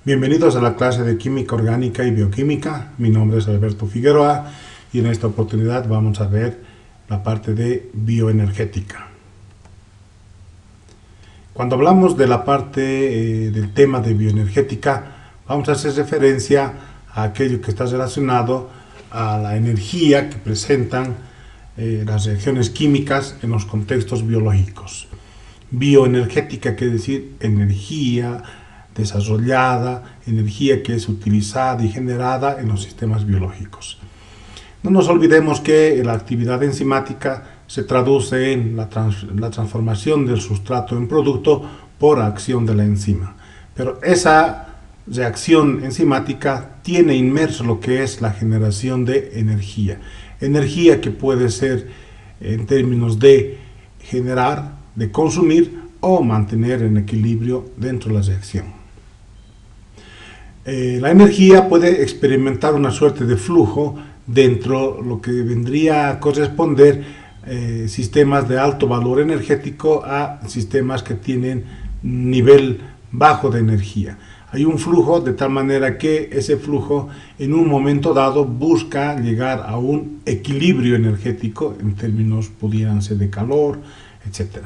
Bienvenidos a la clase de Química Orgánica y Bioquímica. Mi nombre es Alberto Figueroa y en esta oportunidad vamos a ver la parte de bioenergética. Cuando hablamos de la parte del tema de bioenergética, vamos a hacer referencia a aquello que está relacionado a la energía que presentan las reacciones químicas en los contextos biológicos. Bioenergética quiere decir energía desarrollada, energía que es utilizada y generada en los sistemas biológicos. No nos olvidemos que la actividad enzimática se traduce en la transformación del sustrato en producto por acción de la enzima. Pero esa reacción enzimática tiene inmerso lo que es la generación de energía. Energía que puede ser en términos de generar, de consumir o mantener en equilibrio dentro de la reacción. La energía puede experimentar una suerte de flujo dentro de lo que vendría a corresponder sistemas de alto valor energético a sistemas que tienen nivel bajo de energía. Hay un flujo de tal manera que ese flujo en un momento dado busca llegar a un equilibrio energético en términos pudieran ser de calor, etc.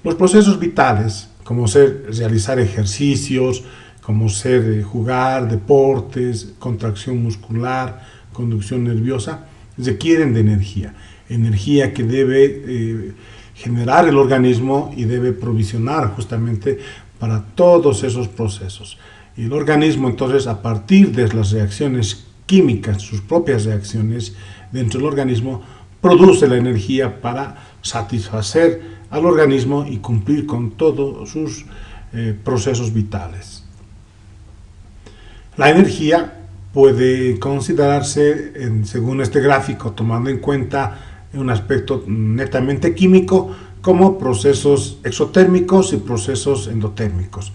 Los procesos vitales, como ser realizar ejercicios, como ser jugar, deportes, contracción muscular, conducción nerviosa, requieren de energía. Energía que debe generar el organismo y debe provisionar justamente para todos esos procesos. Y el organismo entonces, a partir de las reacciones químicas, sus propias reacciones dentro del organismo, produce la energía para satisfacer al organismo y cumplir con todos sus procesos vitales. La energía puede considerarse, según este gráfico, tomando en cuenta un aspecto netamente químico, como procesos exotérmicos y procesos endotérmicos.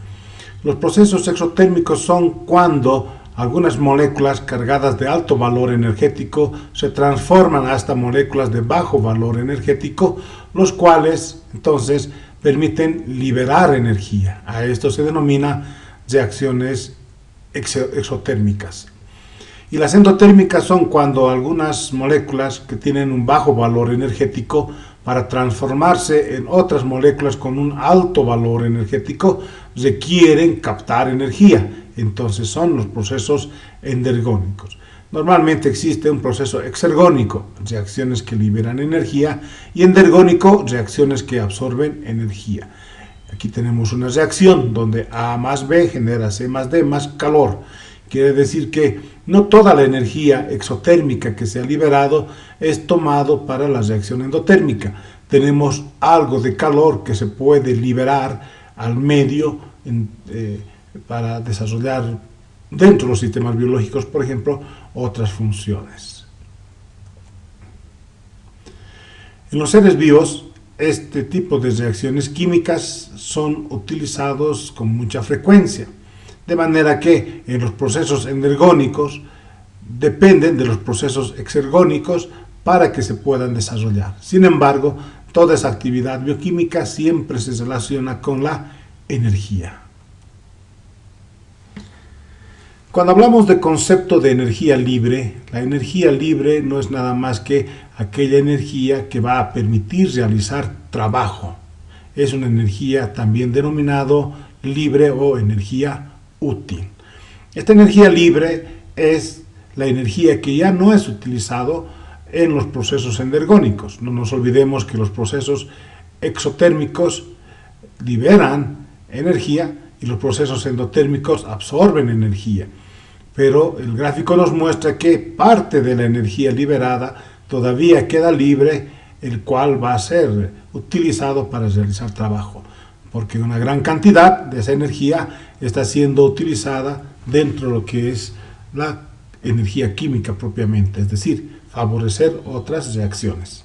Los procesos exotérmicos son cuando algunas moléculas cargadas de alto valor energético se transforman hasta moléculas de bajo valor energético, los cuales entonces permiten liberar energía. A esto se denomina reacciones exotérmicas. Y las endotérmicas son cuando algunas moléculas que tienen un bajo valor energético, para transformarse en otras moléculas con un alto valor energético, requieren captar energía. Entonces son los procesos endergónicos. Normalmente existe un proceso exergónico, reacciones que liberan energía, y endergónico, reacciones que absorben energía. Aquí tenemos una reacción donde A más B genera C más D más calor. Quiere decir que no toda la energía exotérmica que se ha liberado es tomado para la reacción endotérmica. Tenemos algo de calor que se puede liberar al medio para desarrollar dentro de los sistemas biológicos, por ejemplo, otras funciones. En los seres vivos, este tipo de reacciones químicas son utilizados con mucha frecuencia, de manera que en los procesos endergónicos dependen de los procesos exergónicos para que se puedan desarrollar. Sin embargo, toda esa actividad bioquímica siempre se relaciona con la energía. Cuando hablamos de concepto de energía libre, la energía libre no es nada más que aquella energía que va a permitir realizar trabajo. Es una energía también denominado libre o energía útil. Esta energía libre es la energía que ya no es utilizado en los procesos endergónicos. No nos olvidemos que los procesos exotérmicos liberan energía y los procesos endotérmicos absorben energía. Pero el gráfico nos muestra que parte de la energía liberada todavía queda libre, el cual va a ser utilizado para realizar trabajo, porque una gran cantidad de esa energía está siendo utilizada dentro de lo que es la energía química propiamente, es decir, favorecer otras reacciones.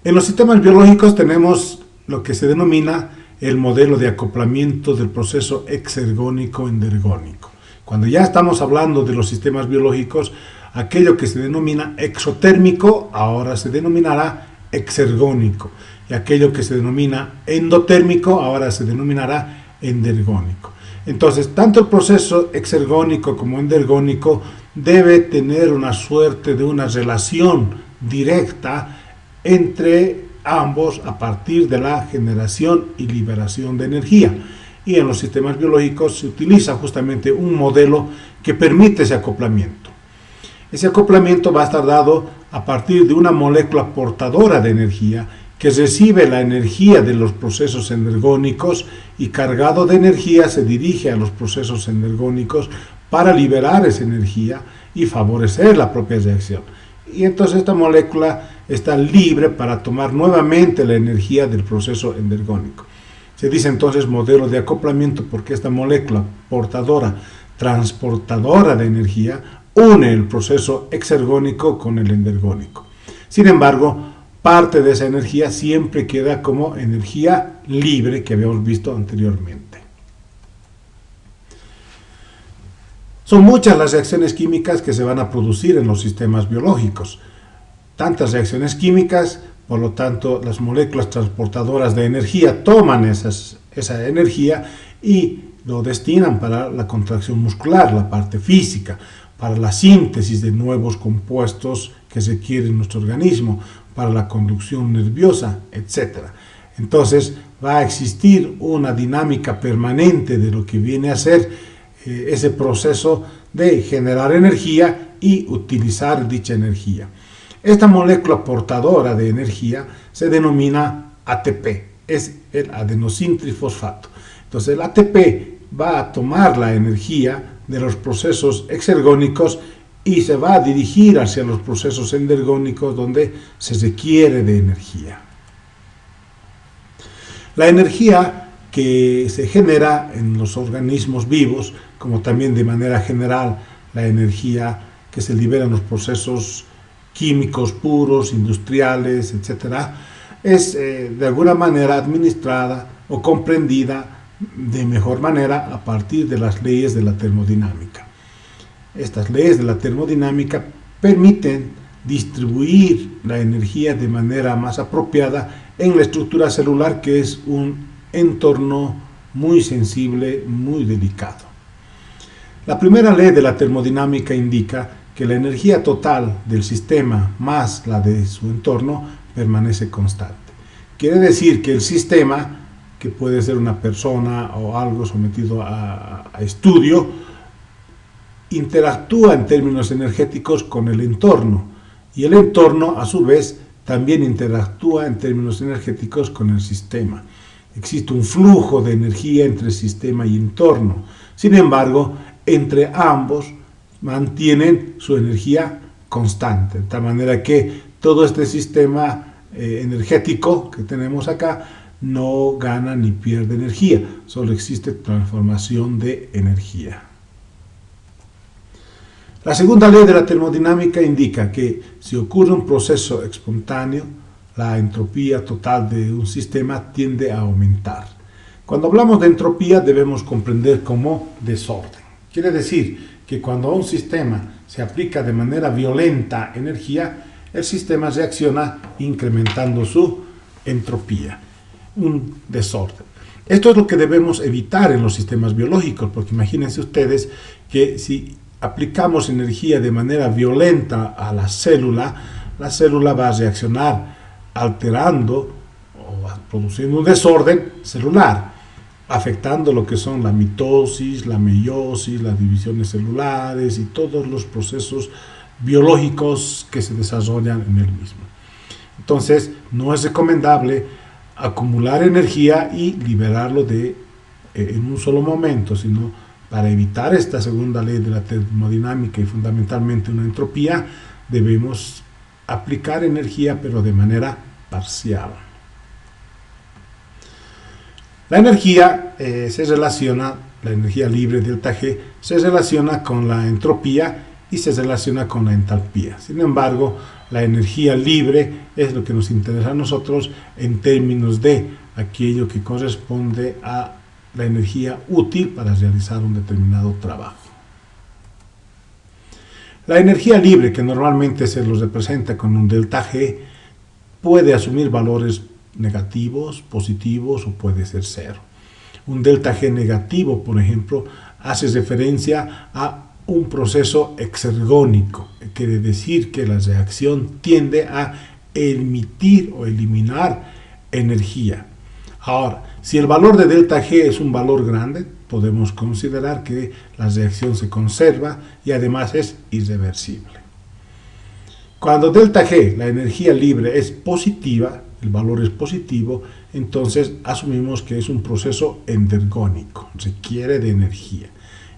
En los sistemas biológicos tenemos lo que se denomina el modelo de acoplamiento del proceso exergónico-endergónico. Cuando ya estamos hablando de los sistemas biológicos, aquello que se denomina exotérmico ahora se denominará exergónico. y aquello que se denomina endotérmico ahora se denominará endergónico. Entonces, tanto el proceso exergónico como endergónico debe tener una suerte de una relación directa entre ambos a partir de la generación y liberación de energía. Y en los sistemas biológicos se utiliza justamente un modelo que permite ese acoplamiento. Ese acoplamiento va a estar dado a partir de una molécula portadora de energía que recibe la energía de los procesos endergónicos y cargado de energía se dirige a los procesos endergónicos para liberar esa energía y favorecer la propia reacción. Y entonces esta molécula está libre para tomar nuevamente la energía del proceso endergónico. Se dice entonces modelo de acoplamiento porque esta molécula portadora, transportadora de energía, une el proceso exergónico con el endergónico. Sin embargo, parte de esa energía siempre queda como energía libre que habíamos visto anteriormente. Son muchas las reacciones químicas que se van a producir en los sistemas biológicos. Tantas reacciones químicas, por lo tanto, las moléculas transportadoras de energía toman esa energía y lo destinan para la contracción muscular, la parte física, para la síntesis de nuevos compuestos que se quiere en nuestro organismo, para la conducción nerviosa, etc. Entonces va a existir una dinámica permanente de lo que viene a ser ese proceso de generar energía y utilizar dicha energía. Esta molécula portadora de energía se denomina ATP, es el adenosintrifosfato. Entonces el ATP va a tomar la energía de los procesos exergónicos y se va a dirigir hacia los procesos endergónicos donde se requiere de energía. La energía que se genera en los organismos vivos, como también de manera general la energía que se libera en los procesos químicos puros, industriales, etc., es de alguna manera administrada o comprendida de mejor manera a partir de las leyes de la termodinámica. Estas leyes de la termodinámica permiten distribuir la energía de manera más apropiada en la estructura celular, que es un entorno muy sensible, muy delicado. La primera ley de la termodinámica indica que la energía total del sistema más la de su entorno permanece constante. Quiere decir que el sistema, que puede ser una persona o algo sometido a estudio, interactúa en términos energéticos con el entorno y el entorno a su vez también interactúa en términos energéticos con el sistema. Existe un flujo de energía entre sistema y entorno. Sin embargo, entre ambos mantienen su energía constante, de tal manera que todo este sistema energético que tenemos acá no gana ni pierde energía, solo existe transformación de energía. La segunda ley de la termodinámica indica que si ocurre un proceso espontáneo, la entropía total de un sistema tiende a aumentar. Cuando hablamos de entropía debemos comprender como desorden. Quiere decir que cuando a un sistema se aplica de manera violenta energía, el sistema reacciona incrementando su entropía. Un desorden. Esto es lo que debemos evitar en los sistemas biológicos, porque imagínense ustedes que si aplicamos energía de manera violenta a la célula va a reaccionar alterando o produciendo un desorden celular, afectando lo que son la mitosis, la meiosis, las divisiones celulares y todos los procesos biológicos que se desarrollan en el mismo. Entonces, no es recomendable acumular energía y liberarlo en un solo momento, sino para evitar esta segunda ley de la termodinámica y fundamentalmente una entropía, debemos aplicar energía pero de manera parcial. La energía la energía libre delta G, se relaciona con la entropía y se relaciona con la entalpía. Sin embargo, la energía libre es lo que nos interesa a nosotros en términos de aquello que corresponde a la energía útil para realizar un determinado trabajo. La energía libre, que normalmente se los representa con un delta G, puede asumir valores negativos, positivos o puede ser cero. Un delta G negativo, por ejemplo, hace referencia a un proceso exergónico. Quiere decir que la reacción tiende a emitir o eliminar energía. Ahora, si el valor de delta G es un valor grande, podemos considerar que la reacción se conserva y además es irreversible. Cuando delta G, la energía libre, es positiva, el valor es positivo, entonces asumimos que es un proceso endergónico, requiere de energía.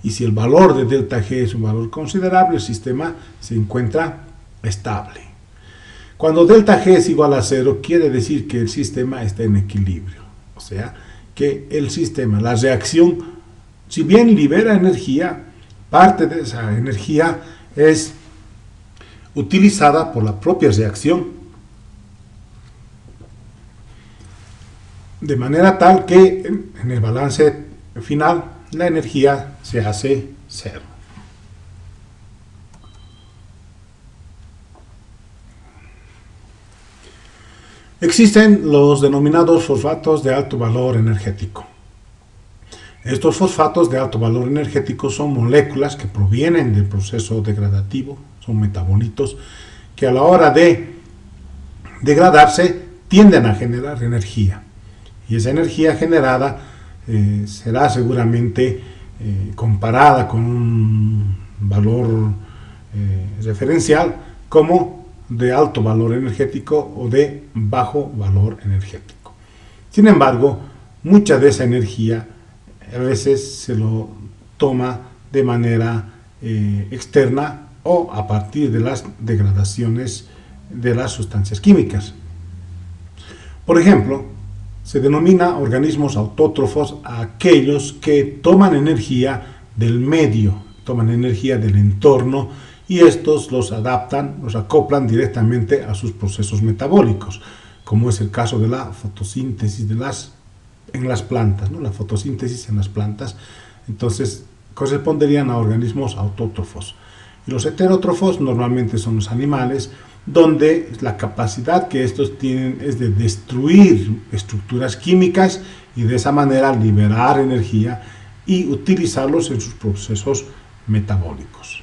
Y si el valor de delta G es un valor considerable, el sistema se encuentra estable. Cuando delta G es igual a 0, quiere decir que el sistema está en equilibrio. O sea, que el sistema, la reacción, si bien libera energía, parte de esa energía es utilizada por la propia reacción, de manera tal que en el balance final la energía se hace cero. Existen los denominados fosfatos de alto valor energético. Estos fosfatos de alto valor energético son moléculas que provienen del proceso degradativo, son metabolitos que a la hora de degradarse tienden a generar energía. Y esa energía generada será seguramente comparada con un valor referencial como de alto valor energético o de bajo valor energético. Sin embargo, mucha de esa energía a veces se lo toma de manera externa o a partir de las degradaciones de las sustancias químicas. Por ejemplo, se denomina organismos autótrofos a aquellos que toman energía del medio, toman energía del entorno y estos los adaptan, los acoplan directamente a sus procesos metabólicos, como es el caso de la fotosíntesis en las plantas, ¿no? La fotosíntesis en las plantas, entonces corresponderían a organismos autótrofos. Y los heterótrofos normalmente son los animales, donde la capacidad que estos tienen es de destruir estructuras químicas y de esa manera liberar energía y utilizarlos en sus procesos metabólicos.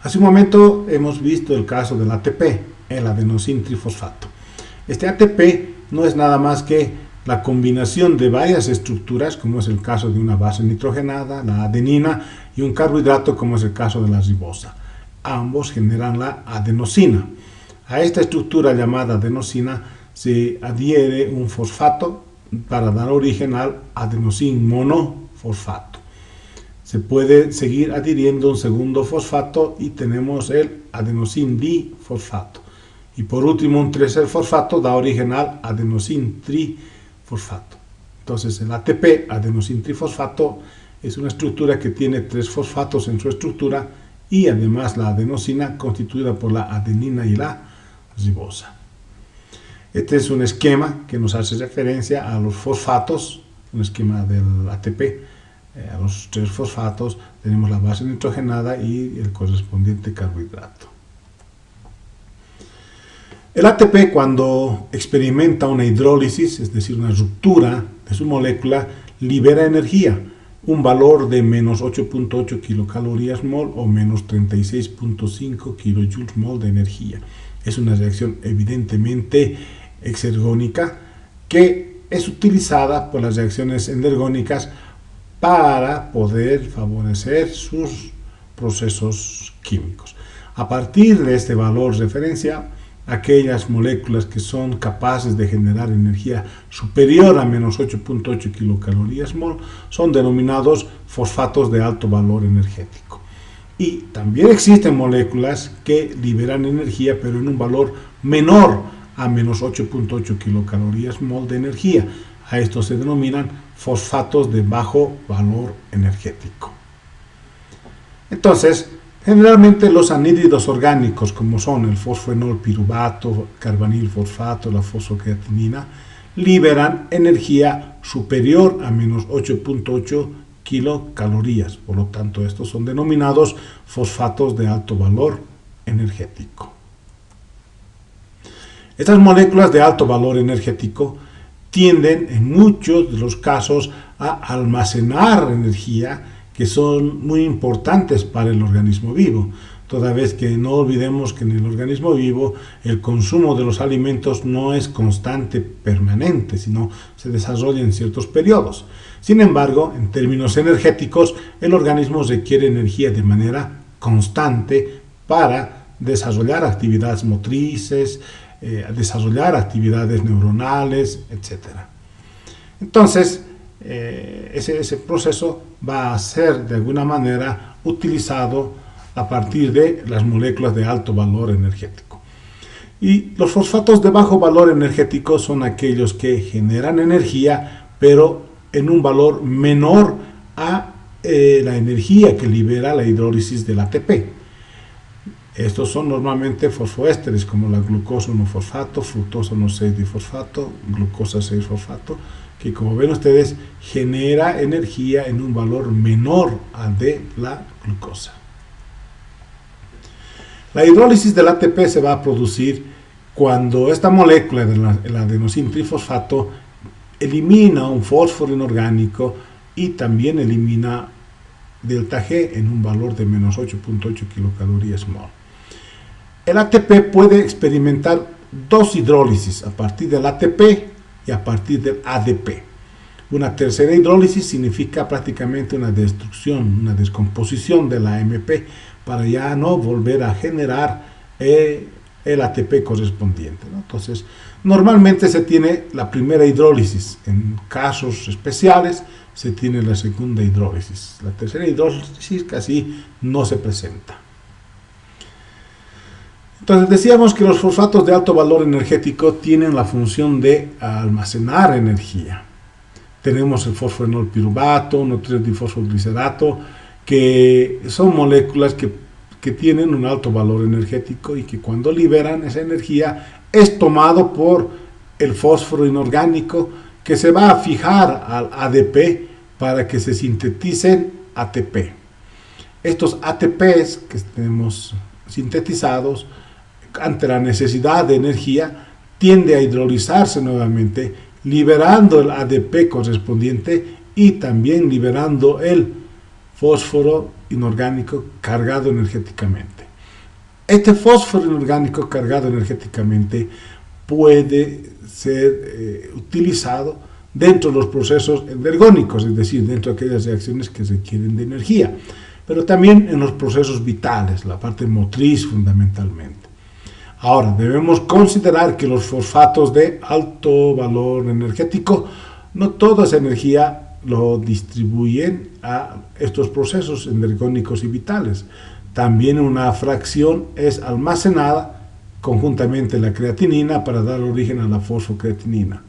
Hace un momento hemos visto el caso del ATP, el adenosín trifosfato. Este ATP no es nada más que la combinación de varias estructuras, como es el caso de una base nitrogenada, la adenina, y un carbohidrato, como es el caso de la ribosa. Ambos generan la adenosina. A esta estructura llamada adenosina se adhiere un fosfato para dar origen al adenosín monofosfato. Se puede seguir adhiriendo un segundo fosfato y tenemos el adenosín difosfato. Y por último, un tercer fosfato da origen al adenosín trifosfato. Entonces, el ATP, adenosín trifosfato, es una estructura que tiene 3 fosfatos en su estructura y además la adenosina constituida por la adenina y la ribosa. Este es un esquema que nos hace referencia a los fosfatos, un esquema del ATP. A los 3 fosfatos tenemos la base nitrogenada y el correspondiente carbohidrato. El ATP, cuando experimenta una hidrólisis, es decir, una ruptura de su molécula, libera energía, un valor de menos 8.8 kilocalorías mol o menos 36.5 kilojoules mol de energía. Es una reacción evidentemente exergónica que es utilizada por las reacciones endergónicas para poder favorecer sus procesos químicos. A partir de este valor referencia, aquellas moléculas que son capaces de generar energía superior a menos 8.8 kilocalorías mol son denominados fosfatos de alto valor energético. Y también existen moléculas que liberan energía, pero en un valor menor a menos 8.8 kilocalorías mol de energía. A estos se denominan fosfatos de bajo valor energético. Entonces, generalmente los anhídridos orgánicos, como son el fosfenol piruvato, carbamil fosfato, la fosfocreatinina, liberan energía superior a menos 8.8 kilocalorías. Por lo tanto, estos son denominados fosfatos de alto valor energético. Estas moléculas de alto valor energético tienden en muchos de los casos a almacenar energía que son muy importantes para el organismo vivo, toda vez que no olvidemos que en el organismo vivo el consumo de los alimentos no es constante, permanente, sino se desarrolla en ciertos periodos. Sin embargo, en términos energéticos, el organismo requiere energía de manera constante para desarrollar actividades motrices, desarrollar actividades neuronales, etc. Entonces, ese proceso va a ser de alguna manera utilizado a partir de las moléculas de alto valor energético. Y los fosfatos de bajo valor energético son aquellos que generan energía, pero en un valor menor a la energía que libera la hidrólisis del ATP. Estos son normalmente fosfoésteres como la glucosa 1-fosfato, fructosa 1,6-difosfato, glucosa 6-fosfato, que como ven ustedes genera energía en un valor menor al de la glucosa. La hidrólisis del ATP se va a producir cuando esta molécula del adenosín trifosfato elimina un fósforo inorgánico y también elimina delta G en un valor de menos 8.8 kilocalorías mol. El ATP puede experimentar dos hidrólisis a partir del ATP y a partir del ADP. Una tercera hidrólisis significa prácticamente una destrucción, una descomposición de la AMP para ya no volver a generar el ATP correspondiente, ¿no? Entonces, normalmente se tiene la primera hidrólisis. En casos especiales se tiene la segunda hidrólisis. La tercera hidrólisis casi no se presenta. Entonces decíamos que los fosfatos de alto valor energético tienen la función de almacenar energía. Tenemos el fosfoenol piruvato, no 3-difosfoglicerato, que son moléculas que tienen un alto valor energético y que cuando liberan esa energía es tomado por el fósforo inorgánico que se va a fijar al ADP para que se sinteticen ATP. Estos ATPs que tenemos sintetizados ante la necesidad de energía tiende a hidrolizarse nuevamente, liberando el ADP correspondiente y también liberando el fósforo inorgánico cargado energéticamente. Este fósforo inorgánico cargado energéticamente puede ser utilizado dentro de los procesos endergónicos, es decir, dentro de aquellas reacciones que requieren de energía, pero también en los procesos vitales, la parte motriz fundamentalmente. Ahora, debemos considerar que los fosfatos de alto valor energético, no toda esa energía lo distribuyen a estos procesos endergónicos y vitales. También una fracción es almacenada conjuntamente la creatinina para dar origen a la fosfocreatinina.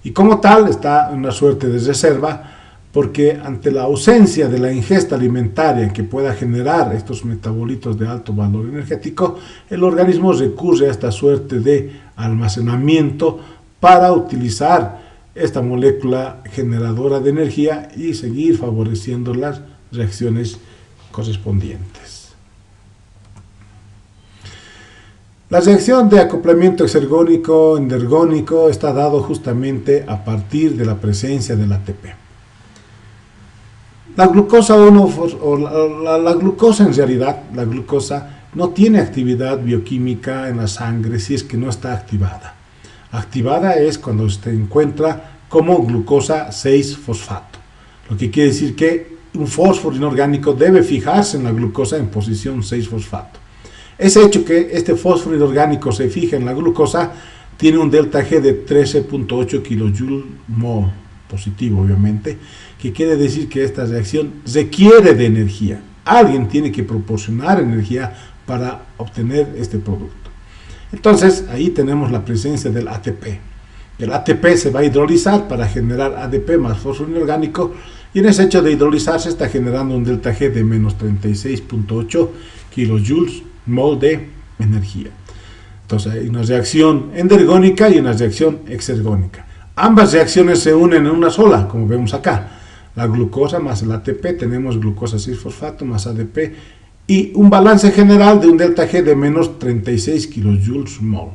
Y como tal está en una suerte de reserva, porque ante la ausencia de la ingesta alimentaria que pueda generar estos metabolitos de alto valor energético, el organismo recurre a esta suerte de almacenamiento para utilizar esta molécula generadora de energía y seguir favoreciendo las reacciones correspondientes. La reacción de acoplamiento exergónico-endergónico está dado justamente a partir de la presencia del ATP. La glucosa la glucosa en realidad, la glucosa no tiene actividad bioquímica en la sangre si es que no está activada. Activada es cuando se encuentra como glucosa 6-fosfato, lo que quiere decir que un fósforo inorgánico debe fijarse en la glucosa en posición 6-fosfato. Ese hecho que este fósforo inorgánico se fija en la glucosa tiene un delta G de 13.8 kJ/mol, positivo obviamente, que quiere decir que esta reacción requiere de energía. Alguien tiene que proporcionar energía para obtener este producto. Entonces, ahí tenemos la presencia del ATP. El ATP se va a hidrolizar para generar ADP más fósforo inorgánico y en ese hecho de hidrolizarse está generando un delta G de menos 36.8 kJ/mol de energía. Entonces, hay una reacción endergónica y una reacción exergónica. Ambas reacciones se unen en una sola, como vemos acá. La glucosa más el ATP, tenemos glucosa 6-fosfato más ADP y un balance general de un delta G de menos 36 kJ/mol.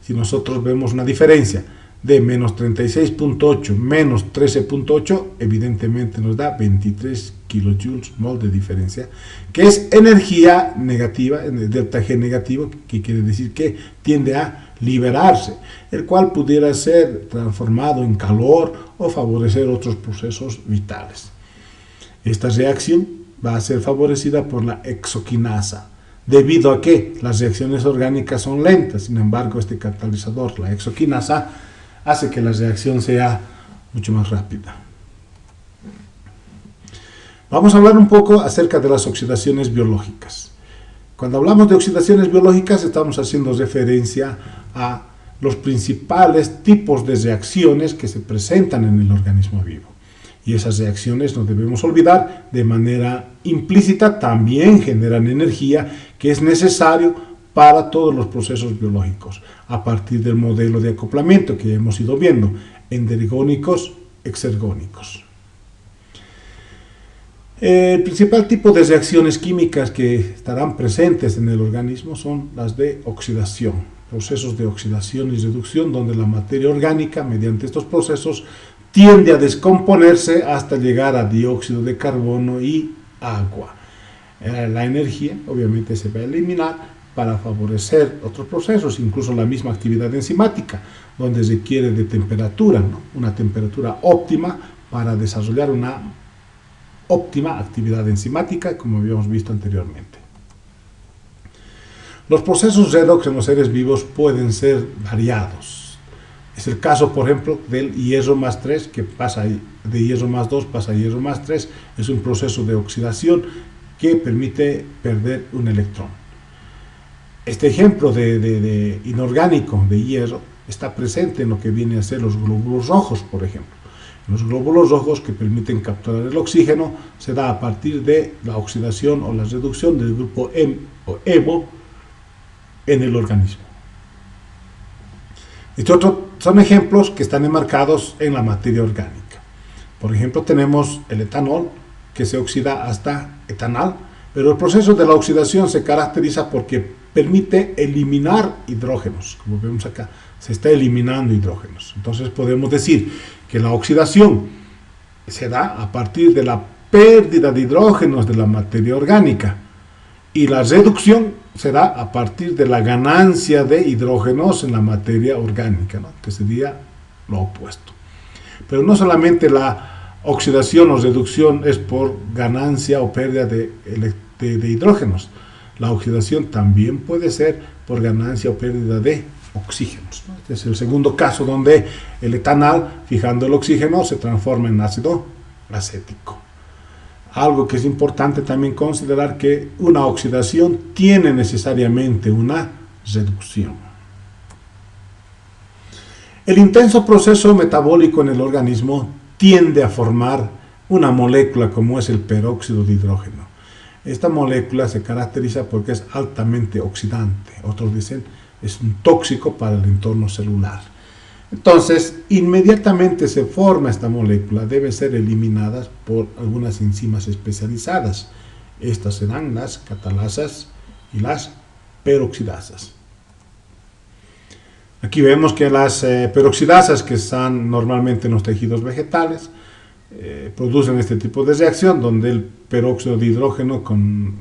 Si nosotros vemos una diferencia de menos 36.8 menos 13.8, evidentemente nos da 23 kilojoules mol de diferencia, que es energía negativa, delta G negativo, que quiere decir que tiende a liberarse, el cual pudiera ser transformado en calor o favorecer otros procesos vitales. Esta reacción va a ser favorecida por la exoquinasa, debido a que las reacciones orgánicas son lentas. Sin embargo, este catalizador, la exoquinasa, hace que la reacción sea mucho más rápida. Vamos a hablar un poco acerca de las oxidaciones biológicas. Cuando hablamos de oxidaciones biológicas, estamos haciendo referencia a los principales tipos de reacciones que se presentan en el organismo vivo. Y esas reacciones, no debemos olvidar, de manera implícita también generan energía que es necesario para todos los procesos biológicos, a partir del modelo de acoplamiento que hemos ido viendo, endergónicos, exergónicos. El principal tipo de reacciones químicas que estarán presentes en el organismo son las de oxidación, procesos de oxidación y reducción, donde la materia orgánica, mediante estos procesos, tiende a descomponerse hasta llegar a dióxido de carbono y agua. La energía, obviamente, se va a eliminar para favorecer otros procesos, incluso la misma actividad enzimática, donde requiere de temperatura, ¿no? Una temperatura óptima para desarrollar una óptima actividad enzimática, como habíamos visto anteriormente. Los procesos redox en los seres vivos pueden ser variados. Es el caso, por ejemplo, del hierro más 3, que pasa de hierro más 2, pasa a hierro más 3. Es un proceso de oxidación que permite perder un electrón. Este ejemplo de inorgánico de hierro está presente en lo que viene a ser los glóbulos rojos, por ejemplo. Los glóbulos rojos, que permiten capturar el oxígeno, se da a partir de la oxidación o la reducción del grupo M o hemo en el organismo. Estos otros son ejemplos que están enmarcados en la materia orgánica. Por ejemplo, tenemos el etanol, que se oxida hasta etanal, pero el proceso de la oxidación se caracteriza porque permite eliminar hidrógenos. Como vemos acá, se está eliminando hidrógenos. Entonces podemos decir que la oxidación se da a partir de la pérdida de hidrógenos de la materia orgánica, y la reducción se da a partir de la ganancia de hidrógenos en la materia orgánica, ¿no? Que sería lo opuesto. Pero no solamente la oxidación o reducción es por ganancia o pérdida de hidrógenos. La oxidación también puede ser por ganancia o pérdida de oxígenos, ¿no? Este es el segundo caso, donde el etanol, fijando el oxígeno, se transforma en ácido acético. Algo que es importante también considerar, que una oxidación tiene necesariamente una reducción. El intenso proceso metabólico en el organismo tiende a formar una molécula como es el peróxido de hidrógeno. Esta molécula se caracteriza porque es altamente oxidante. Otros dicen es un tóxico para el entorno celular. Entonces, inmediatamente se forma esta molécula, debe ser eliminada por algunas enzimas especializadas. Estas serán las catalasas y las peroxidasas. Aquí vemos que las peroxidasas, que están normalmente en los tejidos vegetales, producen este tipo de reacción, donde el peróxido de hidrógeno con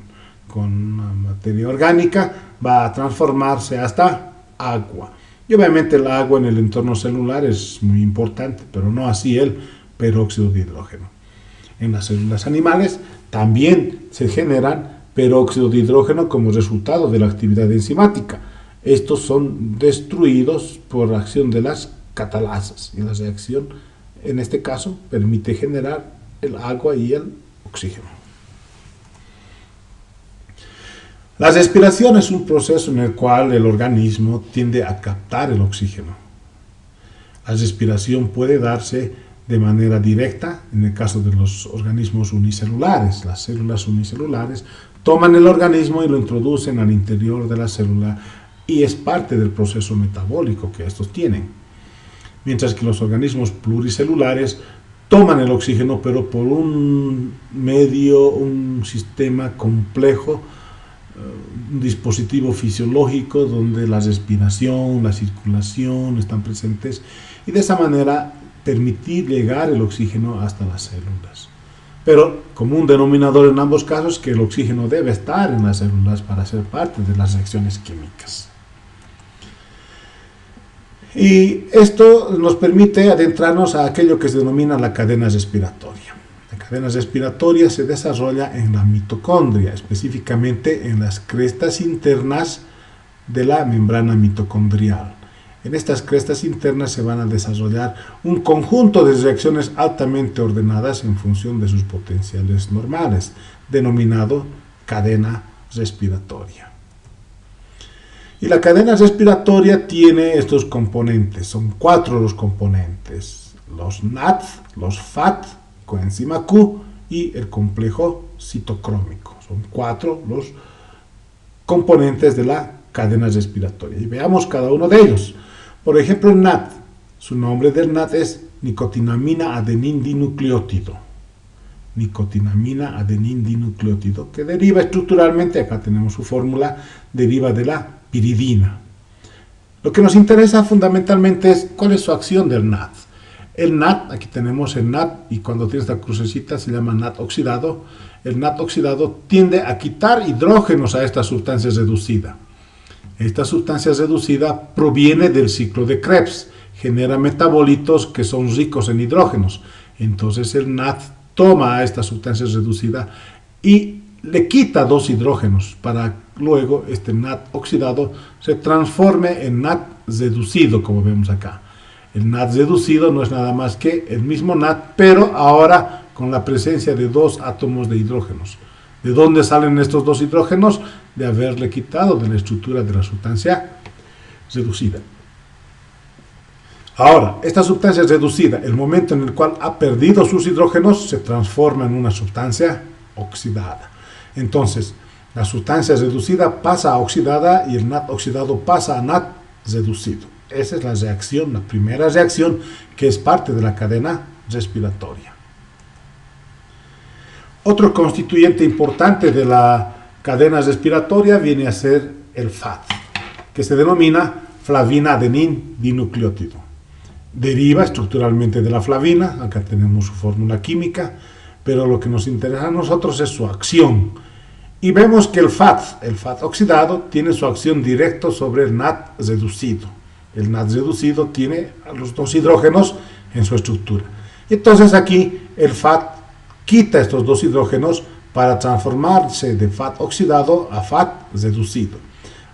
materia orgánica va a transformarse hasta agua. Y obviamente el agua en el entorno celular es muy importante, pero no así el peróxido de hidrógeno. En las células animales también se generan peróxido de hidrógeno como resultado de la actividad enzimática. Estos son destruidos por la acción de las catalasas, y la reacción en este caso permite generar el agua y el oxígeno. La respiración es un proceso en el cual el organismo tiende a captar el oxígeno. La respiración puede darse de manera directa en el caso de los organismos unicelulares. Las células unicelulares toman el organismo y lo introducen al interior de la célula, y es parte del proceso metabólico que estos tienen. Mientras que los organismos pluricelulares toman el oxígeno, pero por un medio, un sistema complejo un dispositivo fisiológico donde la respiración, la circulación están presentes y de esa manera permitir llegar el oxígeno hasta las células. Pero como un denominador en ambos casos que el oxígeno debe estar en las células para ser parte de las reacciones químicas. Y esto nos permite adentrarnos a aquello que se denomina la cadena respiratoria. La cadena respiratoria se desarrolla en la mitocondria, específicamente en las crestas internas de la membrana mitocondrial. En estas crestas internas se van a desarrollar un conjunto de reacciones altamente ordenadas en función de sus potenciales normales, denominado cadena respiratoria. Y la cadena respiratoria tiene estos componentes, son 4 los componentes, los NAD, los FAT, coenzima Q y el complejo citocrómico. Son 4 los componentes de la cadena respiratoria. Y veamos cada uno de ellos. Por ejemplo, el NAD, su nombre del NAD es nicotinamina adenin dinucleótido. Nicotinamina adenin dinucleótido, que deriva estructuralmente, acá tenemos su fórmula, deriva de la piridina. Lo que nos interesa fundamentalmente es cuál es su acción del NAD. El NAD, aquí tenemos el NAD, y cuando tiene esta crucecita se llama NAD oxidado. El NAD oxidado tiende a quitar hidrógenos a esta sustancia reducida. Esta sustancia reducida proviene del ciclo de Krebs, genera metabolitos que son ricos en hidrógenos. Entonces el NAD toma a esta sustancia reducida y le quita 2 hidrógenos para luego este NAD oxidado se transforme en NAD reducido, como vemos acá. El NAD reducido no es nada más que el mismo NAD, pero ahora con la presencia de 2 átomos de hidrógenos. ¿De dónde salen estos 2 hidrógenos? De haberle quitado de la estructura de la sustancia reducida. Ahora, esta sustancia reducida, el momento en el cual ha perdido sus hidrógenos, se transforma en una sustancia oxidada. Entonces, la sustancia reducida pasa a oxidada y el NAD oxidado pasa a NAD reducido. Esa es la reacción, la primera reacción que es parte de la cadena respiratoria. Otro constituyente importante de la cadena respiratoria viene a ser el FAT, que se denomina flavina adenin dinucleótido. Deriva estructuralmente de la flavina, acá tenemos su fórmula química, pero lo que nos interesa a nosotros es su acción. Y vemos que el FAT oxidado, tiene su acción directa sobre el NAD reducido. El NAD reducido tiene los 2 hidrógenos en su estructura. Y entonces aquí el FAT quita estos 2 hidrógenos para transformarse de FAT oxidado a FAT reducido.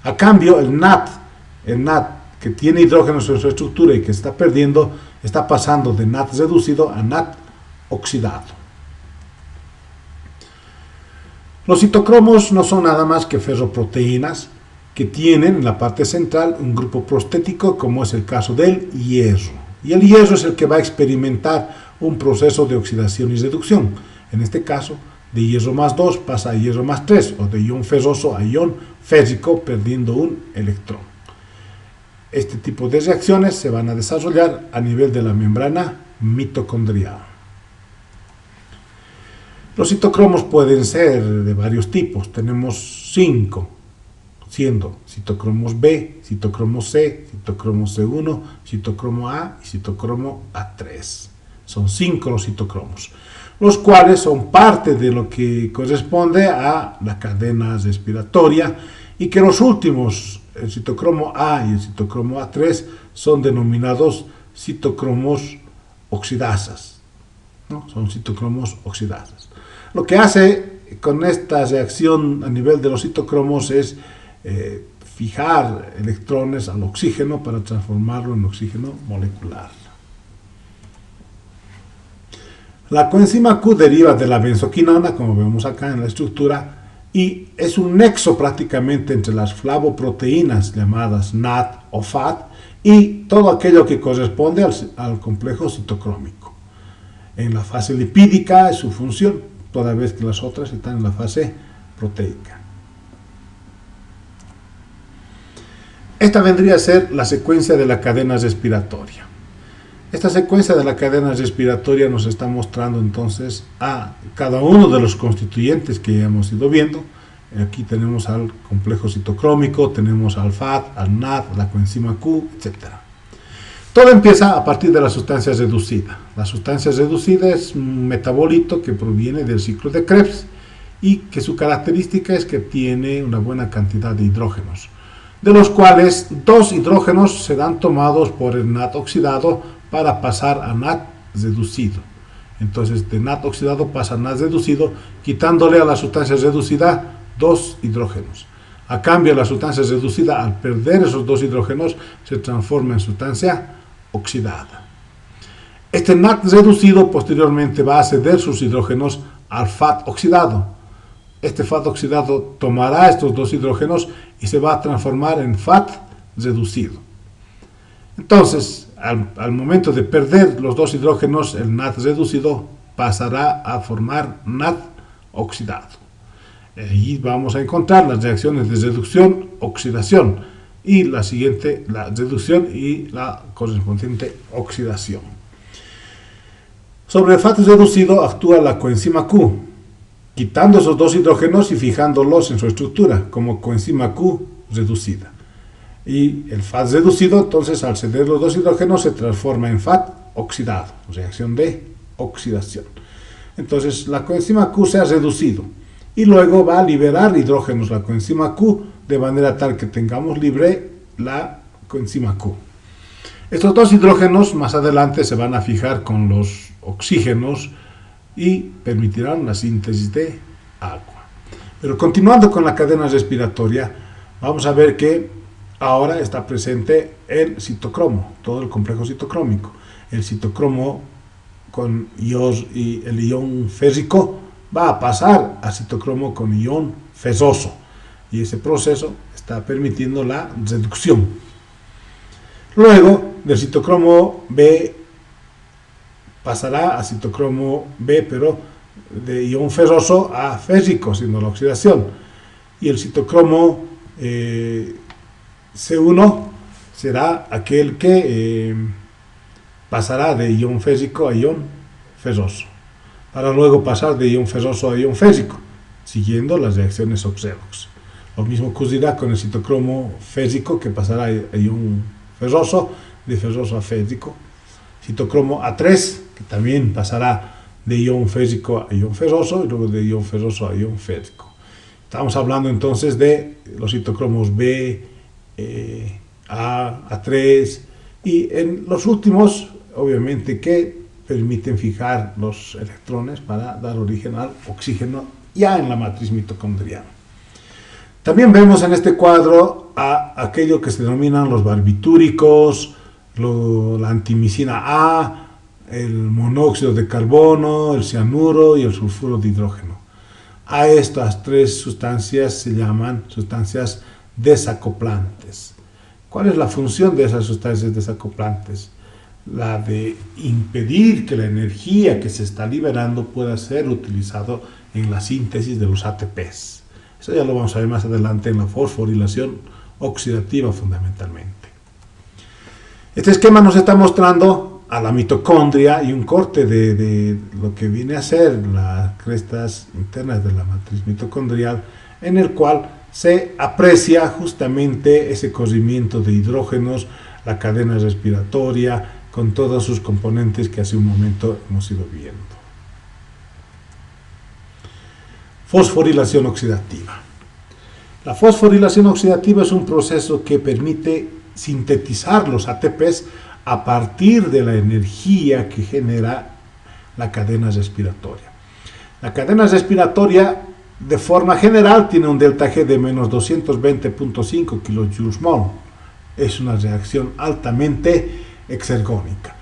A cambio, el NAD que tiene hidrógenos en su estructura y que está perdiendo, está pasando de NAD reducido a NAD oxidado. Los citocromos no son nada más que ferroproteínas que tienen en la parte central un grupo prostético, como es el caso del hierro. Y el hierro es el que va a experimentar un proceso de oxidación y reducción. En este caso, de hierro más 2 pasa a hierro más 3, o de ion ferroso a ion férrico, perdiendo un electrón. Este tipo de reacciones se van a desarrollar a nivel de la membrana mitocondrial. Los citocromos pueden ser de varios tipos. Tenemos 5, siendo citocromos B, citocromo C, citocromo C1, citocromo A y citocromo A3. Son 5 los citocromos, los cuales son parte de lo que corresponde a la cadena respiratoria, y que los últimos, el citocromo A y el citocromo A3, son denominados citocromos oxidasas, ¿no? Son citocromos oxidasas. Lo que hace con esta reacción a nivel de los citocromos es fijar electrones al oxígeno para transformarlo en oxígeno molecular. La coenzima Q deriva de la benzoquinona, como vemos acá en la estructura, y es un nexo prácticamente entre las flavoproteínas llamadas NAD o FAT y todo aquello que corresponde al complejo citocrómico. En la fase lipídica es su función, toda vez que las otras están en la fase proteica. Esta vendría a ser la secuencia de la cadena respiratoria. Esta secuencia de la cadena respiratoria nos está mostrando entonces a cada uno de los constituyentes que ya hemos ido viendo, Aquí tenemos al complejo citocrómico, tenemos al FAT, al NAD, la coenzima Q, etc. Todo empieza a partir de la sustancia reducida. La sustancia reducida es un metabolito que proviene del ciclo de Krebs y que su característica es que tiene una buena cantidad de hidrógenos, de los cuales 2 hidrógenos serán tomados por el NAD oxidado para pasar a NAD reducido. Entonces de NAD oxidado pasa a NAD reducido, quitándole a la sustancia reducida 2 hidrógenos. A cambio, la sustancia reducida, al perder esos 2 hidrógenos, se transforma en sustancia oxidada. Este NAD reducido posteriormente va a ceder sus hidrógenos al FAT oxidado. Este FAT oxidado tomará estos 2 hidrógenos y se va a transformar en FAT reducido. Entonces, al momento de perder los 2 hidrógenos, el NAD reducido pasará a formar NAD oxidado. Ahí vamos a encontrar las reacciones de reducción-oxidación y la siguiente, la reducción y la correspondiente oxidación. Sobre el FAT reducido actúa la coenzima Q, quitando esos 2 hidrógenos y fijándolos en su estructura como coenzima Q reducida. Y el FAT reducido, entonces, al ceder los 2 hidrógenos, se transforma en FAT oxidado, reacción de oxidación. Entonces, la coenzima Q se ha reducido y luego va a liberar hidrógenos la coenzima Q, de manera tal que tengamos libre la coenzima Q. Estos 2 hidrógenos más adelante se van a fijar con los oxígenos y permitirán la síntesis de agua. Pero continuando con la cadena respiratoria, vamos a ver que ahora está presente el citocromo, todo el complejo citocrómico. El citocromo con ios y el ion férrico va a pasar a citocromo con ion ferroso, y ese proceso está permitiendo la reducción. Luego del citocromo B pasará a citocromo B, pero de ion ferroso a férrico, siendo la oxidación, y el citocromo C1 será aquel que pasará de ion férrico a ion ferroso, para luego pasar de ion ferroso a ion férrico, siguiendo las reacciones Ox-redox. Lo mismo ocurrirá con el citocromo férrico, que pasará a ion ferroso, de ferroso a férrico. Citocromo A3, que también pasará de ion férrico a ion ferroso, y luego de ion ferroso a ion férrico. Estamos hablando entonces de los citocromos B, A3, y en los últimos, obviamente, que permiten fijar los electrones para dar origen al oxígeno ya en la matriz mitocondrial. También vemos en este cuadro a aquello que se denominan los barbitúricos, la antimicina A, el monóxido de carbono, el cianuro y el sulfuro de hidrógeno. A estas 3 sustancias se llaman sustancias desacoplantes. ¿Cuál es la función de esas sustancias desacoplantes? La de impedir que la energía que se está liberando pueda ser utilizado en la síntesis de los ATPs. Eso ya lo vamos a ver más adelante en la fosforilación oxidativa fundamentalmente. Este esquema nos está mostrando a la mitocondria y un corte de lo que viene a ser las crestas internas de la matriz mitocondrial, en el cual se aprecia justamente ese corrimiento de hidrógenos, la cadena respiratoria, con todos sus componentes que hace un momento hemos ido viendo. Fosforilación oxidativa. La fosforilación oxidativa es un proceso que permite sintetizar los ATPs a partir de la energía que genera la cadena respiratoria. La cadena respiratoria, de forma general, tiene un delta G de menos 220.5 kJ/mol. Es una reacción altamente exergónica.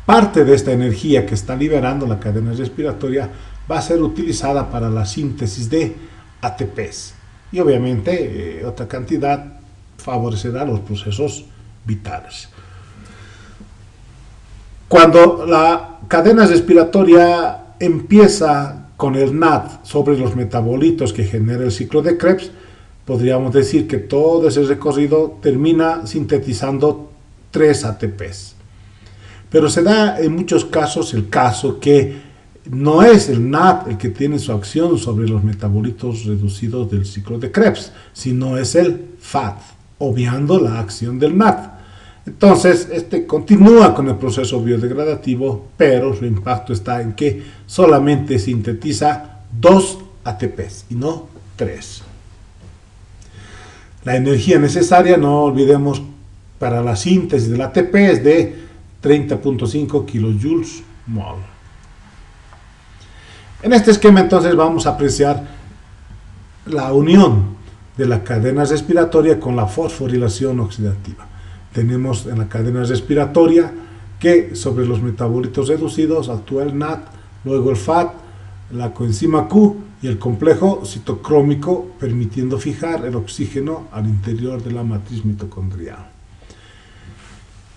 Parte de esta energía que está liberando la cadena respiratoria va a ser utilizada para la síntesis de ATPs, y obviamente otra cantidad favorecerá los procesos vitales. Cuando la cadena respiratoria empieza con el NAD sobre los metabolitos que genera el ciclo de Krebs, podríamos decir que todo ese recorrido termina sintetizando 3 ATPs. Pero se da en muchos casos el caso que no es el NAD el que tiene su acción sobre los metabolitos reducidos del ciclo de Krebs, sino es el FAD, obviando la acción del NAD. Entonces, este continúa con el proceso biodegradativo, pero su impacto está en que solamente sintetiza 2 ATPs y no 3. La energía necesaria, no olvidemos, para la síntesis del ATP es de 30.5 kilojoules mol. En este esquema entonces vamos a apreciar la unión de la cadena respiratoria con la fosforilación oxidativa. Tenemos en la cadena respiratoria que sobre los metabolitos reducidos actúa el NAD, luego el FAD, la coenzima Q y el complejo citocrómico, permitiendo fijar el oxígeno al interior de la matriz mitocondrial.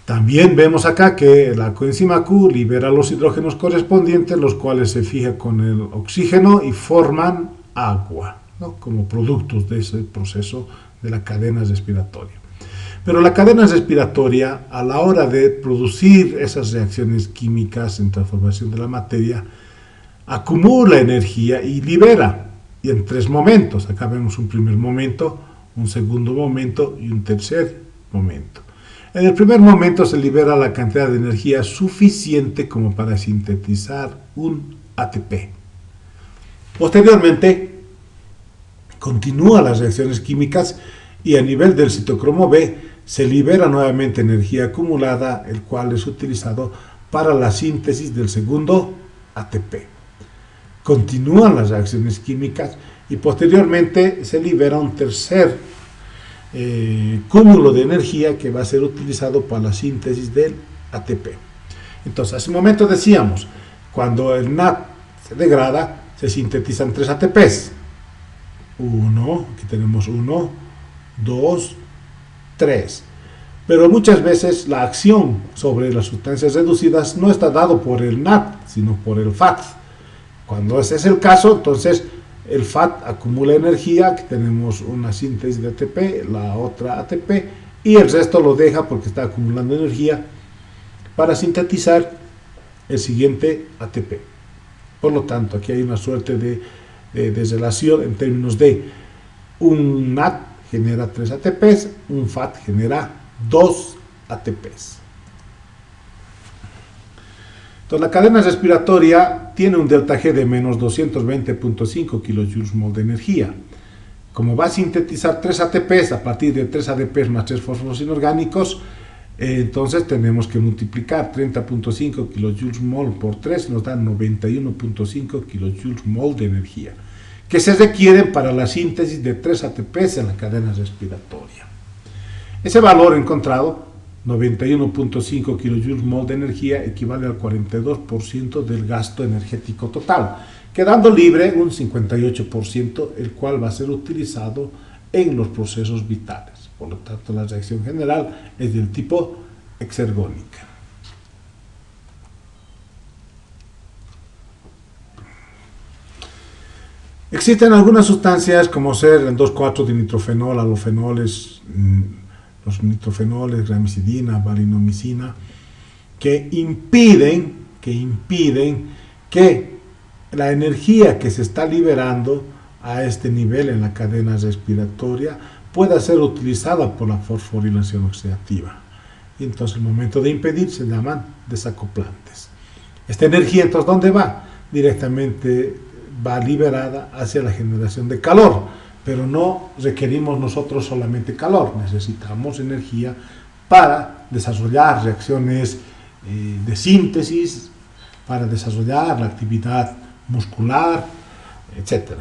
También vemos acá que la coenzima Q libera los hidrógenos correspondientes, los cuales se fijan con el oxígeno y forman agua, ¿no?, como productos de ese proceso de la cadena respiratoria. Pero la cadena respiratoria, a la hora de producir esas reacciones químicas en transformación de la materia, acumula energía y libera, y en 3 momentos. Acá vemos un primer momento, un segundo momento y un tercer momento. En el primer momento se libera la cantidad de energía suficiente como para sintetizar un ATP. Posteriormente, continúan las reacciones químicas y a nivel del citocromo B se libera nuevamente energía acumulada, el cual es utilizado para la síntesis del segundo ATP. Continúan las reacciones químicas y posteriormente se libera un tercer cúmulo de energía que va a ser utilizado para la síntesis del ATP. Entonces, hace un momento decíamos, cuando el NAD se degrada, se sintetizan 3 ATPs. Aquí tenemos 1, 2, 3. Pero muchas veces la acción sobre las sustancias reducidas no está dado por el NAD, sino por el FAD. Cuando ese es el caso, entonces el FAD acumula energía, que tenemos una síntesis de ATP, la otra ATP, y el resto lo deja porque está acumulando energía para sintetizar el siguiente ATP. Por lo tanto, aquí hay una suerte de relación en términos de un NAD genera 3 ATPs, un FAD genera 2 ATPs. Entonces, la cadena respiratoria tiene un delta G de menos 220.5 kilojoules mol de energía. Como va a sintetizar 3 ATPs a partir de 3 ADPs más 3 fósforos inorgánicos, entonces tenemos que multiplicar 30.5 kilojoules mol por 3, nos dan 91.5 kilojoules mol de energía, que se requieren para la síntesis de 3 ATPs en la cadena respiratoria. Ese valor encontrado, 91.5 kilojoules mol de energía, equivale al 42% del gasto energético total, quedando libre un 58%, el cual va a ser utilizado en los procesos vitales. Por lo tanto, la reacción general es del tipo exergónica. Existen algunas sustancias como ser el 2,4-dinitrofenol, alofenoles, los nitrofenoles, gramicidina, varinomicina, que impiden que la energía que se está liberando a este nivel en la cadena respiratoria pueda ser utilizada por la fosforilación oxidativa. Y entonces, el momento de impedir se llaman desacoplantes. Esta energía, entonces, ¿dónde va? Directamente va liberada hacia la generación de calor, pero no requerimos nosotros solamente calor, necesitamos energía para desarrollar reacciones de síntesis, para desarrollar la actividad muscular, etc.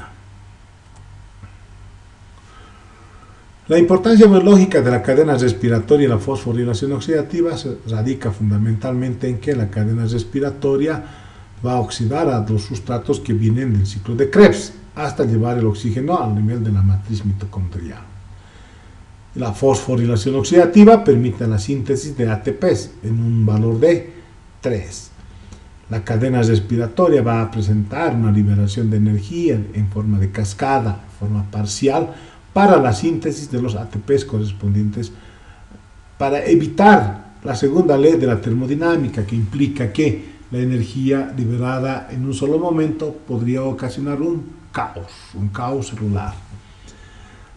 La importancia biológica de la cadena respiratoria y la fosforilación oxidativa se radica fundamentalmente en que la cadena respiratoria va a oxidar a los sustratos que vienen del ciclo de Krebs hasta llevar el oxígeno al nivel de la matriz mitocondrial. La fosforilación oxidativa permite la síntesis de ATPs en un valor de 3. La cadena respiratoria va a presentar una liberación de energía en forma de cascada, en forma parcial, para la síntesis de los ATPs correspondientes, para evitar la segunda ley de la termodinámica, que implica que la energía liberada en un solo momento podría ocasionar un caos celular.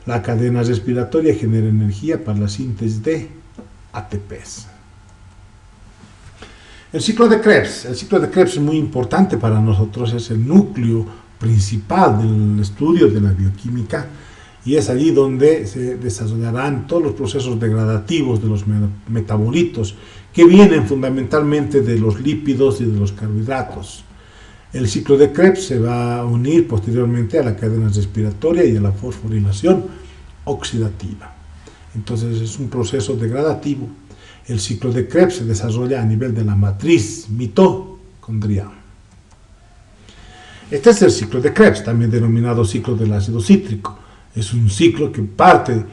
La cadena respiratoria genera energía para la síntesis de ATPs. El ciclo de Krebs es muy importante para nosotros, es el núcleo principal del estudio de la bioquímica y es allí donde se desarrollarán todos los procesos degradativos de los metabolitos que vienen fundamentalmente de los lípidos y de los carbohidratos. El ciclo de Krebs se va a unir posteriormente a la cadena respiratoria y a la fosforilación oxidativa. Entonces es un proceso degradativo. El ciclo de Krebs se desarrolla a nivel de la matriz mitocondrial. Este es el ciclo de Krebs, también denominado ciclo del ácido cítrico. Es un ciclo que parte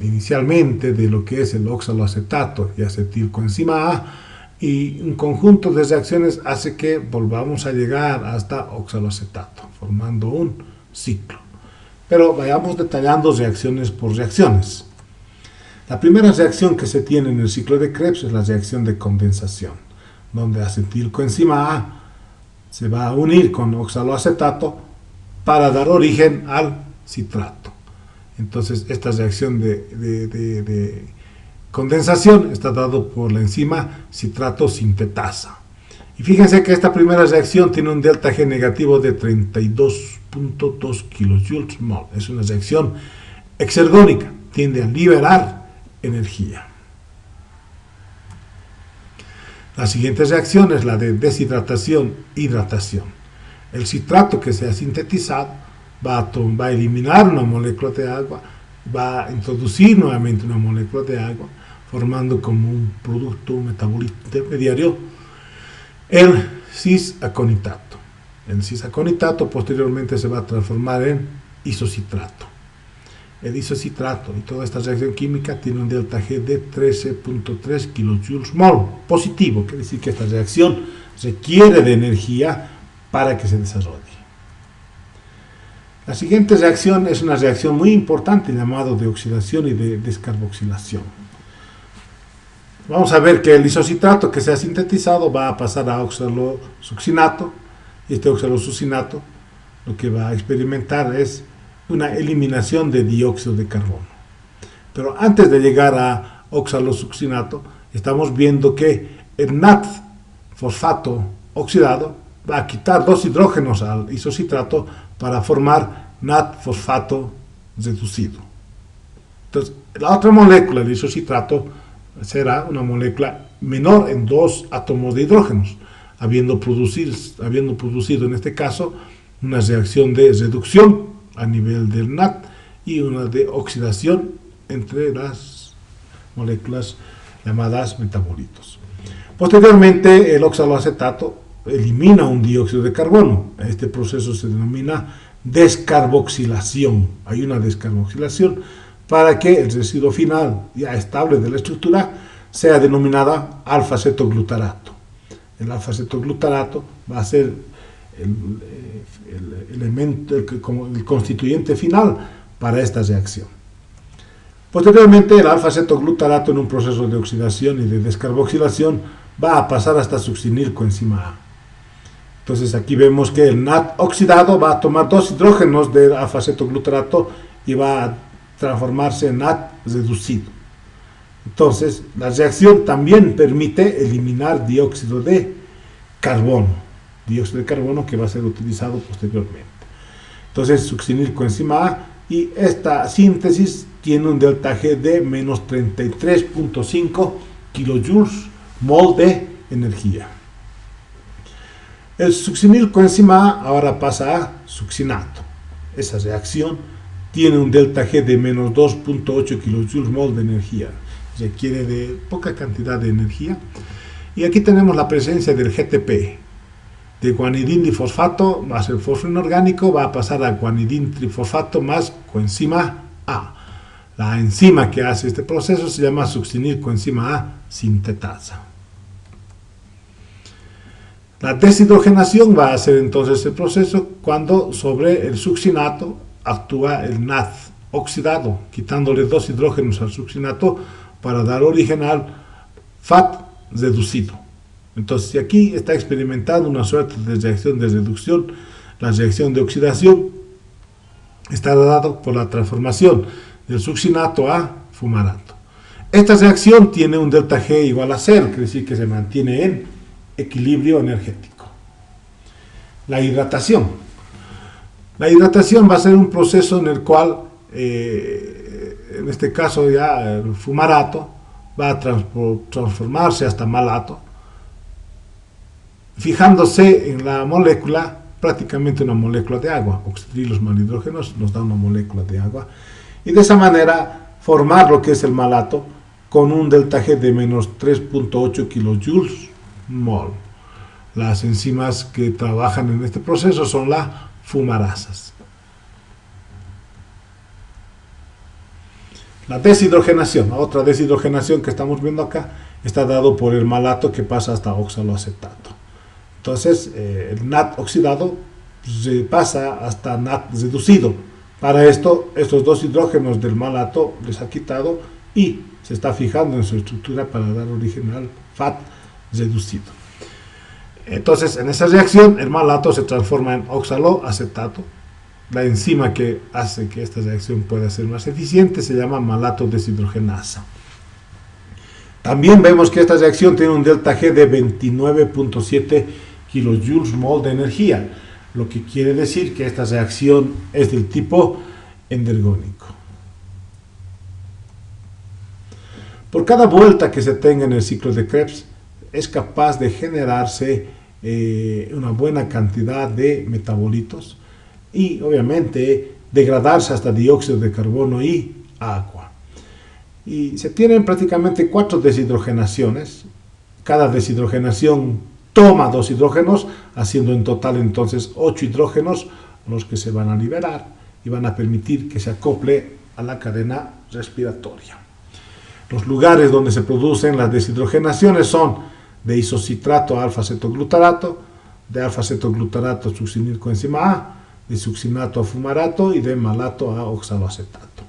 inicialmente de lo que es el oxaloacetato y acetilcoenzima A, y un conjunto de reacciones hace que volvamos a llegar hasta oxaloacetato, formando un ciclo. Pero vayamos detallando reacciones por reacciones. La primera reacción que se tiene en el ciclo de Krebs es la reacción de condensación, donde acetilcoenzima A se va a unir con oxaloacetato para dar origen al citrato. Entonces, esta reacción de condensación está dado por la enzima citrato sintetasa. Y fíjense que esta primera reacción tiene un delta G negativo de 32.2 kJ/mol. Es una reacción exergónica, tiende a liberar energía. La siguiente reacción es la de deshidratación-hidratación. El citrato que se ha sintetizado va a eliminar una molécula de agua, va a introducir nuevamente una molécula de agua, formando como un producto, un metabolito intermediario, el cis-aconitato. El cis-aconitato posteriormente se va a transformar en isocitrato. El isocitrato y toda esta reacción química tiene un delta G de 13.3 kJ/mol positivo, quiere decir que esta reacción requiere de energía para que se desarrolle. La siguiente reacción es una reacción muy importante llamada de oxidación y de descarboxilación. Vamos a ver que el isocitrato que se ha sintetizado va a pasar a oxalosuccinato, y este oxalosuccinato lo que va a experimentar es una eliminación de dióxido de carbono. Pero antes de llegar a oxalosuccinato, estamos viendo que el NAT fosfato oxidado va a quitar dos hidrógenos al isocitrato para formar NAT fosfato reducido. Entonces, la otra molécula, el isocitrato, será una molécula menor en dos átomos de hidrógenos, habiendo producido en este caso una reacción de reducción a nivel del NAT y una de oxidación entre las moléculas llamadas metabolitos. Posteriormente, el oxaloacetato elimina un dióxido de carbono. Este proceso se denomina descarboxilación. Hay una descarboxilación para que el residuo final ya estable de la estructura sea denominada alfa-cetoglutarato. El alfa-cetoglutarato va a ser el elemento, el constituyente final para esta reacción. Posteriormente, el alfa-cetoglutarato en un proceso de oxidación y de descarboxilación va a pasar hasta succinilcoenzima A. Entonces aquí vemos que el NAT oxidado va a tomar dos hidrógenos del alfa-cetoglutarato y va a transformarse en NAT reducido. Entonces la reacción también permite eliminar dióxido de carbono que va a ser utilizado posteriormente. Entonces succinilcoenzima A, y esta síntesis tiene un delta G de menos 33.5 kJ/mol de energía. El succinilcoenzima A ahora pasa a succinato. Esa reacción tiene un delta G de menos 2.8 kJ/mol de energía. Requiere de poca cantidad de energía. Y aquí tenemos la presencia del GTP, de guanidín difosfato más el fósforo inorgánico, va a pasar a guanidín trifosfato más coenzima A. La enzima que hace este proceso se llama succinilcoenzima A sintetasa. La deshidrogenación va a ser entonces el proceso cuando sobre el succinato actúa el NAD oxidado, quitándole dos hidrógenos al succinato para dar origen al FAT reducido. Entonces, si aquí está experimentando una suerte de reacción de reducción, la reacción de oxidación está dado por la transformación del succinato a fumarato. Esta reacción tiene un delta G igual a 0, quiere decir que se mantiene en equilibrio energético. La hidratación. La hidratación va a ser un proceso en el cual, en este caso ya el fumarato va a transformarse hasta malato, fijándose en la molécula, prácticamente una molécula de agua. Oxidar los malhidrógenos nos da una molécula de agua, y de esa manera formar lo que es el malato con un delta G de menos 3.8 kilojoules mol. Las enzimas que trabajan en este proceso son las fumarasas. La deshidrogenación, otra deshidrogenación que estamos viendo acá, está dado por el malato que pasa hasta oxaloacetato. Entonces, el NAT oxidado se pasa hasta NAT reducido. Para esto, estos dos hidrógenos del malato les ha quitado y se está fijando en su estructura para dar origen al FAT reducido. Entonces, en esa reacción, el malato se transforma en oxaloacetato. La enzima que hace que esta reacción pueda ser más eficiente se llama malato deshidrogenasa. También vemos que esta reacción tiene un delta G de 29.7 kilojoules mol de energía, lo que quiere decir que esta reacción es del tipo endergónico. Por cada vuelta que se tenga en el ciclo de Krebs, es capaz de generarse una buena cantidad de metabolitos y obviamente degradarse hasta dióxido de carbono y agua. Y se tienen prácticamente 4 deshidrogenaciones. Cada deshidrogenación toma 2 hidrógenos, haciendo en total entonces 8 hidrógenos los que se van a liberar y van a permitir que se acople a la cadena respiratoria. Los lugares donde se producen las deshidrogenaciones son de isocitrato a alfa-cetoglutarato, de alfa-cetoglutarato succinil coenzima A, de succinato a fumarato y de malato a oxaloacetato.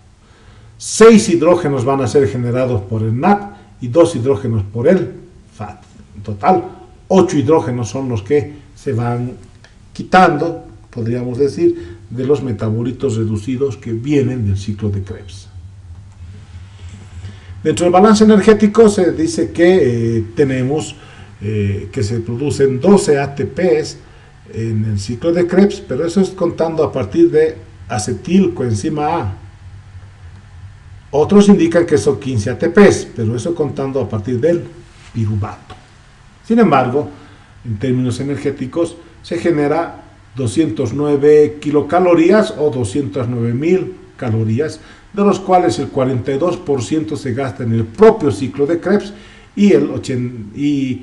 6 hidrógenos van a ser generados por el NAT y 2 hidrógenos por el FAT. En total, 8 hidrógenos son los que se van quitando, podríamos decir, de los metabolitos reducidos que vienen del ciclo de Krebs. Dentro del balance energético se dice que tenemos que se producen 12 ATPs en el ciclo de Krebs, pero eso es contando a partir de acetil coenzima A. Otros indican que son 15 ATPs, pero eso contando a partir del piruvato. Sin embargo, en términos energéticos, se genera 209 kilocalorías o 209.000 calorías, de los cuales el 42% se gasta en el propio ciclo de Krebs y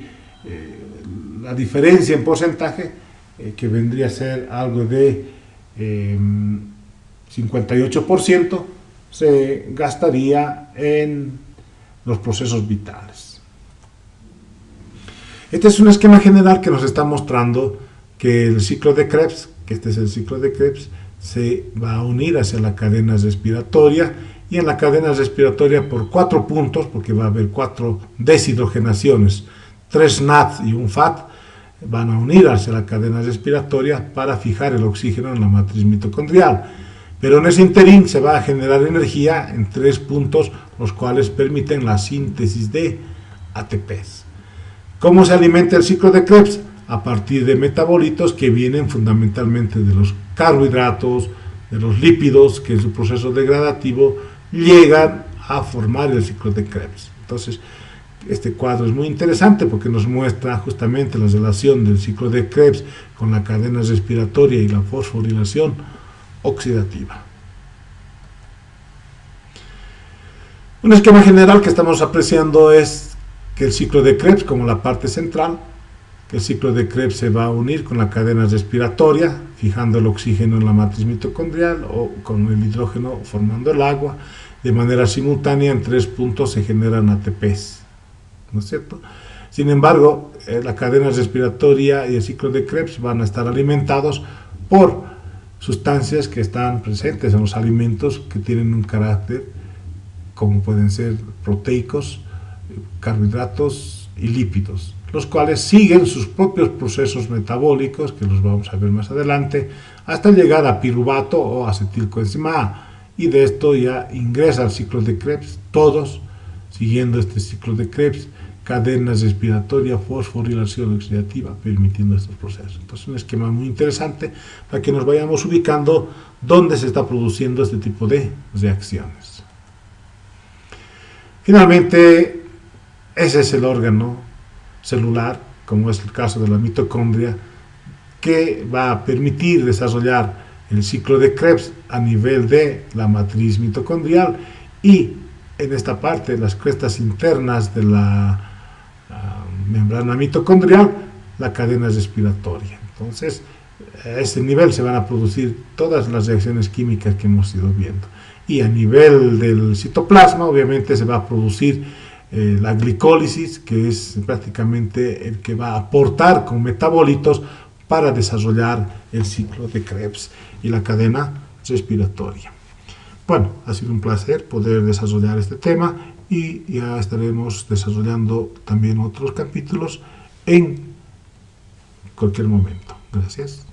la diferencia en porcentaje, que vendría a ser algo de 58%, se gastaría en los procesos vitales. Este es un esquema general que nos está mostrando que el ciclo de Krebs, que este es el ciclo de Krebs, se va a unir hacia la cadena respiratoria, y en la cadena respiratoria por 4 puntos, porque va a haber 4 deshidrogenaciones, 3 NAT y un FAT, van a unir hacia la cadena respiratoria para fijar el oxígeno en la matriz mitocondrial. Pero en ese interín se va a generar energía en 3 puntos, los cuales permiten la síntesis de ATPs. ¿Cómo se alimenta el ciclo de Krebs? A partir de metabolitos que vienen fundamentalmente de los carbohidratos, de los lípidos, que en su proceso degradativo llegan a formar el ciclo de Krebs. Entonces, este cuadro es muy interesante porque nos muestra justamente la relación del ciclo de Krebs con la cadena respiratoria y la fosforilación oxidativa. Un esquema general que estamos apreciando es que el ciclo de Krebs, como la parte central, que el ciclo de Krebs se va a unir con la cadena respiratoria, fijando el oxígeno en la matriz mitocondrial, o con el hidrógeno formando el agua. De manera simultánea, en 3 puntos se generan ATPs, ¿no es cierto? Sin embargo, la cadena respiratoria y el ciclo de Krebs van a estar alimentados por sustancias que están presentes en los alimentos, que tienen un carácter, como pueden ser proteicos, carbohidratos y lípidos. los cuales siguen sus propios procesos metabólicos, que los vamos a ver más adelante, hasta llegar a piruvato o acetilcoenzima A, y de esto ya ingresa al ciclo de Krebs, todos siguiendo este ciclo de Krebs, cadena respiratoria, fosforilación oxidativa, permitiendo estos procesos. Entonces, un esquema muy interesante para que nos vayamos ubicando dónde se está produciendo este tipo de reacciones. Finalmente, ese es el órgano celular, como es el caso de la mitocondria, que va a permitir desarrollar el ciclo de Krebs a nivel de la matriz mitocondrial y en esta parte, las crestas internas de la membrana mitocondrial, la cadena respiratoria. Entonces, a ese nivel se van a producir todas las reacciones químicas que hemos ido viendo. Y a nivel del citoplasma, obviamente, se va a producir la glicólisis, que es prácticamente el que va a aportar con metabolitos para desarrollar el ciclo de Krebs y la cadena respiratoria. Bueno, ha sido un placer poder desarrollar este tema y ya estaremos desarrollando también otros capítulos en cualquier momento. Gracias.